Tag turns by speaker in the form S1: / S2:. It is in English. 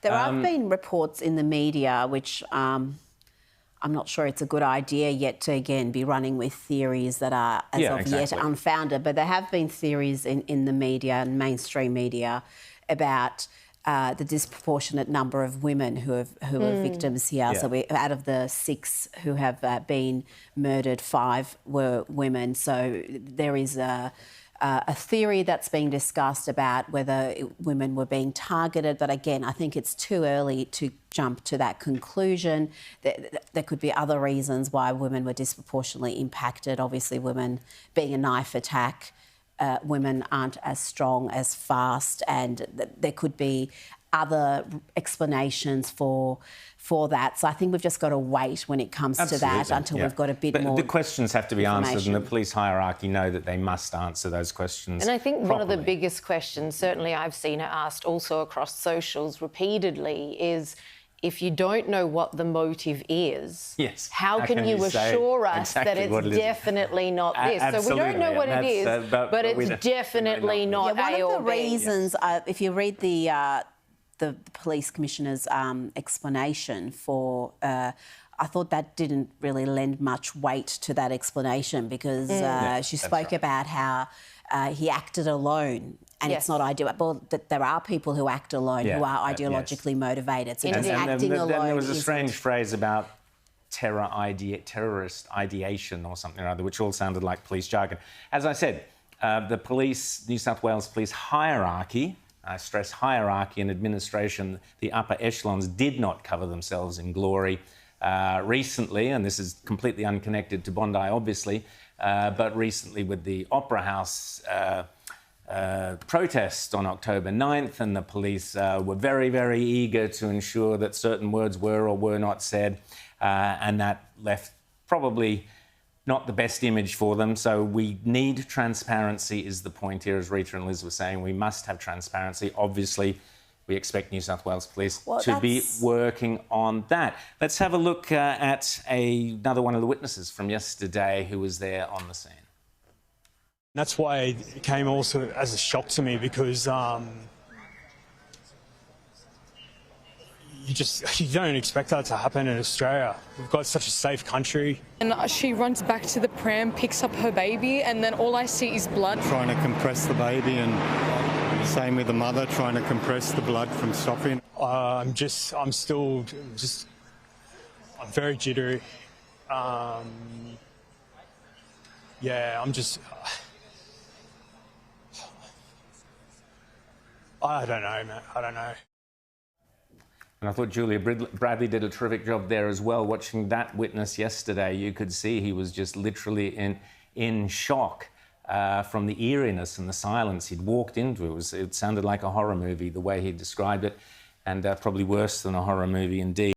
S1: There have been reports in the media which I'm not sure it's a good idea yet to, again, be running with theories that are yet unfounded, but there have been theories in the media and mainstream media about the disproportionate number of women who are victims here. So out of the 6 who have been murdered, 5 were women. So there is a theory that's being discussed about whether women were being targeted. But again, I think it's too early to jump to that conclusion. There could be other reasons why women were disproportionately impacted. Obviously, women being a knife attack, women aren't as strong, as fast, and there could be other explanations for that. So I think we've just got to wait when it comes to that until we've got a bit more.
S2: But the questions have to be answered, and the police hierarchy know that they must answer those questions.
S3: And I think
S2: properly.
S3: one of the biggest questions, certainly I've seen it asked also across socials repeatedly, is if you don't know what the motive is, how can you assure us that it's definitely not this?
S2: Absolutely.
S3: So we don't know what it is, but it's definitely not A or B.
S1: One of the reasons, if you read the police commissioner's explanation for... I thought that didn't really lend much weight to that explanation because she spoke about how he acted alone. And it's not ideal. Well, there are people who act alone who are ideologically motivated. So just acting alone.
S2: Then there was a strange phrase about terrorist ideation or something or other, which all sounded like police jargon. As I said, the police, New South Wales police hierarchy, I stress hierarchy and administration, the upper echelons did not cover themselves in glory recently, and this is completely unconnected to Bondi, obviously, but recently with the Opera House protest on October 9th, and the police were very, very eager to ensure that certain words were or were not said, and that left probably not the best image for them. So we need transparency is the point here, as Rita and Liz were saying. We must have transparency. Obviously, we expect New South Wales Police to be working on that. Let's have a look at another one of the witnesses from yesterday who was there on the scene.
S4: That's why it came also as a shock to me because you don't expect that to happen in Australia. We've got such a safe country.
S5: And she runs back to the pram, picks up her baby, and then all I see is blood.
S6: Trying to compress the baby, and same with the mother, trying to compress the blood from stopping.
S4: I'm very jittery. I don't know, man. I don't know.
S2: And I thought Julia Bradley did a terrific job there as well. Watching that witness yesterday, you could see he was just literally in shock from the eeriness and the silence he'd walked into. It sounded like a horror movie, the way he described it, and probably worse than a horror movie indeed.